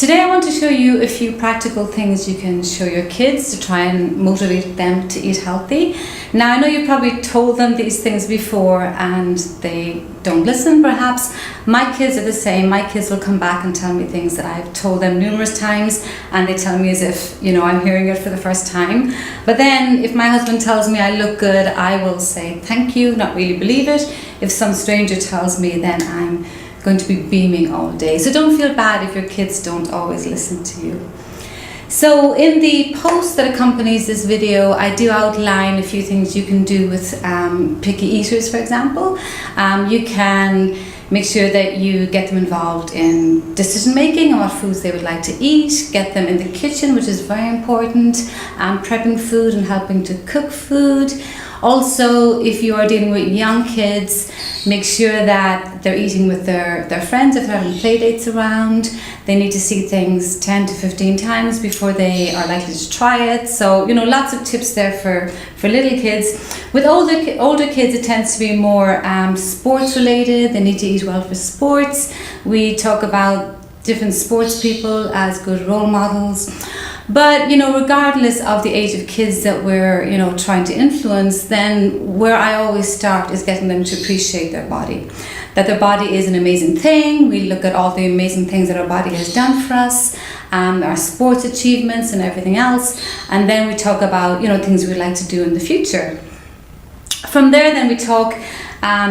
Today I want to show you a few practical things you can show your kids to try and motivate them to eat healthy. Now I know you've probably told them these things before and they don't listen perhaps. My kids are the same. My kids will come back and tell me things that I've told them numerous times and they tell me as if, I'm hearing it for the first time. But then if my husband tells me I look good, I will say thank you, not really believe it. If some stranger tells me, then I'm going to be beaming all day. So don't feel bad if your kids don't always listen to you. So in the post that accompanies this video, I do outline a few things you can do with picky eaters, for example. You can make sure that you get them involved in decision making on what foods they would like to eat, get them in the kitchen, which is very important, prepping food and helping to cook food. Also, if you are dealing with young kids, make sure that they're eating with their friends. If they're having play dates around, they need to see things 10 to 15 times before they are likely to try it. So, lots of tips there for little kids. With older kids, it tends to be more sports related. They need to eat well for sports. We talk about different sports people as good role models. But, regardless of the age of kids that we're, trying to influence, then where I always start is getting them to appreciate their body. That their body is an amazing thing. We look at all the amazing things that our body has done for us, our sports achievements and everything else. And then we talk about, things we'd like to do in the future. From there, then we talk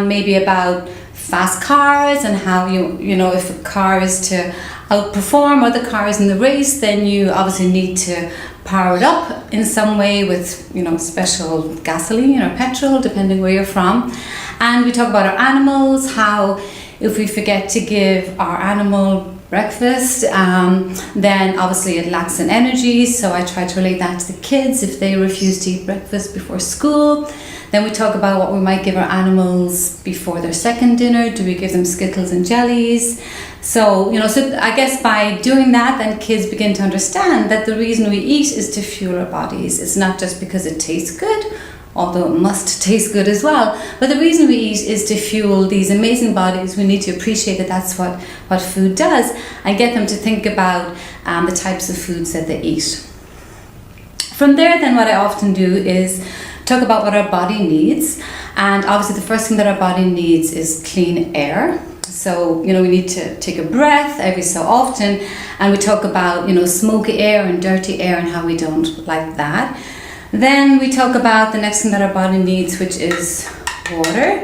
maybe about fast cars and how if a car is to outperform other cars in the race, then you obviously need to power it up in some way with special gasoline or petrol, depending where you're from. And we talk about our animals, how if we forget to give our animal breakfast, then obviously it lacks in energy. So I try to relate that to the kids if they refuse to eat breakfast before school. Then we talk about what we might give our animals before their second dinner. Do we give them Skittles and jellies? So, so I guess by doing that, then kids begin to understand that the reason we eat is to fuel our bodies. It's not just because it tastes good, although it must taste good as well. But the reason we eat is to fuel these amazing bodies. We need to appreciate that that's what food does, and get them to think about the types of foods that they eat. From there, then what I often do is talk about what our body needs. And obviously the first thing that our body needs is clean air. So, we need to take a breath every so often. And we talk about, smoky air and dirty air and how we don't like that. Then we talk about the next thing that our body needs, which is water.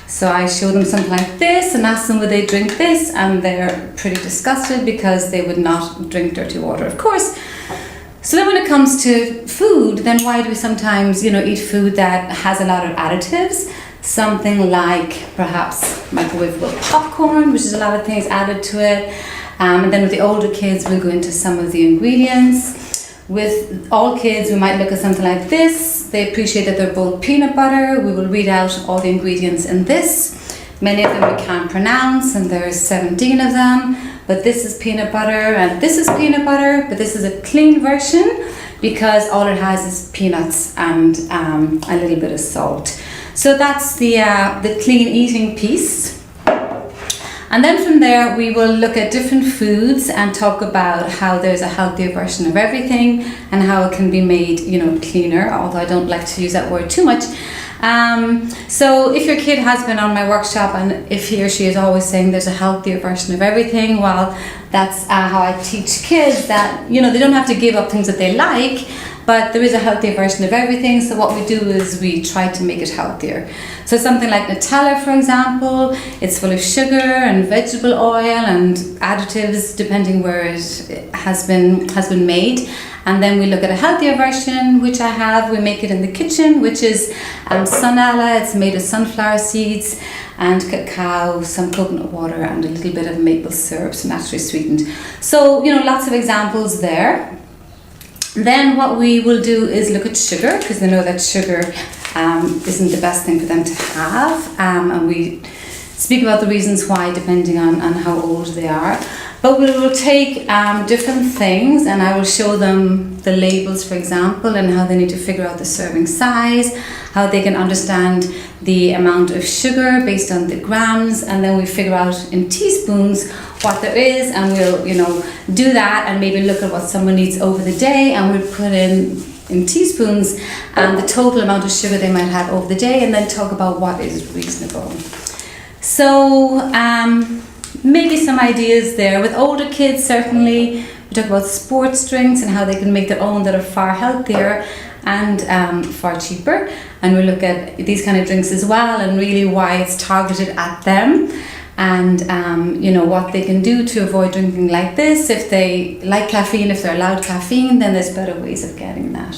So I show them something like this and ask them would they drink this, and they're pretty disgusted because they would not drink dirty water, of course. So then when it comes to food, then why do we sometimes, eat food that has a lot of additives? Something like perhaps microwavable popcorn, which is a lot of things added to it. And then with the older kids, we'll go into some of the ingredients. With all kids, we might look at something like this. They appreciate that they're both peanut butter. We will read out all the ingredients in this. Many of them we can't pronounce, and there's 17 of them. But this is peanut butter, and this is peanut butter, but this is a clean version because all it has is peanuts and a little bit of salt. So that's the clean eating piece. And then from there, we will look at different foods and talk about how there's a healthier version of everything and how it can be made, cleaner, although I don't like to use that word too much. So if your kid has been on my workshop and if he or she is always saying there's a healthier version of everything, well, that's how I teach kids that, they don't have to give up things that they like, but there is a healthier version of everything. So what we do is we try to make it healthier. So something like Nutella, for example, it's full of sugar and vegetable oil and additives depending where it has been made. And then we look at a healthier version, which I have. We make it in the kitchen, which is Sunella. It's made of sunflower seeds and cacao, some coconut water, and a little bit of maple syrup, so naturally sweetened. So, lots of examples there. Then what we will do is look at sugar, because they know that sugar isn't the best thing for them to have. And we speak about the reasons why, depending on how old they are. But we will take different things and I will show them the labels, for example, and how they need to figure out the serving size, how they can understand the amount of sugar based on the grams, and then we figure out in teaspoons what there is, and we'll, do that, and maybe look at what someone eats over the day, and we'll put in teaspoons the total amount of sugar they might have over the day, and then talk about what is reasonable. So maybe some ideas there. With older kids, certainly we talk about sports drinks and how they can make their own that are far healthier and far cheaper, and we'll look at these kind of drinks as well, and really why it's targeted at them, and what they can do to avoid drinking like this. If they like caffeine, if they're allowed caffeine, then there's better ways of getting that.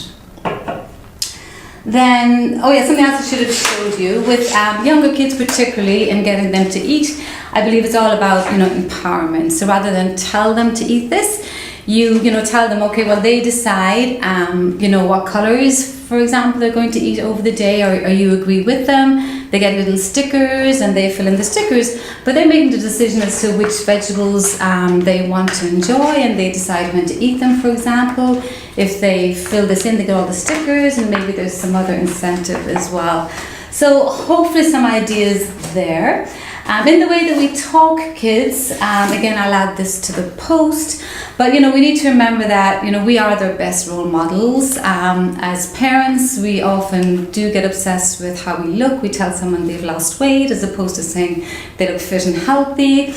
Then, something else I should have showed you with younger kids, particularly in getting them to eat. I believe it's all about empowerment. So rather than tell them to eat this, you tell them, okay, well, they decide what colors, for example, they're going to eat over the day, or you agree with them. They get little stickers and they fill in the stickers, but they're making the decision as to which vegetables they want to enjoy, and they decide when to eat them, for example. If they fill this in, they get all the stickers, and maybe there's some other incentive as well. So hopefully some ideas there. In the way that we talk kids, again, I'll add this to the post, but we need to remember that we are their best role models. As parents, we often do get obsessed with how we look. We tell someone they've lost weight as opposed to saying they look fit and healthy.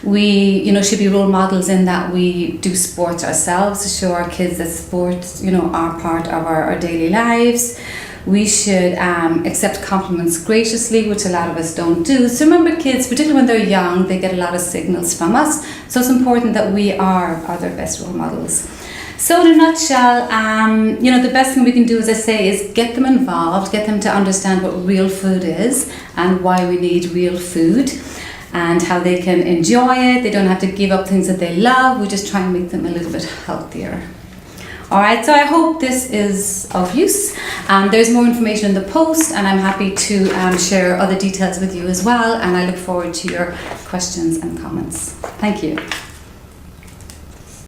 We should be role models in that we do sports ourselves to show our kids that sports are part of our daily lives. We should accept compliments graciously, which a lot of us don't do. So remember, kids, particularly when they're young, they get a lot of signals from us. So it's important that we are their best role models. So in a nutshell, the best thing we can do, as I say, is get them involved, get them to understand what real food is and why we need real food, and how they can enjoy it. They don't have to give up things that they love. We just try and make them a little bit healthier. Alright, so I hope this is of use. There's more information in the post, and I'm happy to share other details with you as well, and I look forward to your questions and comments. Thank you.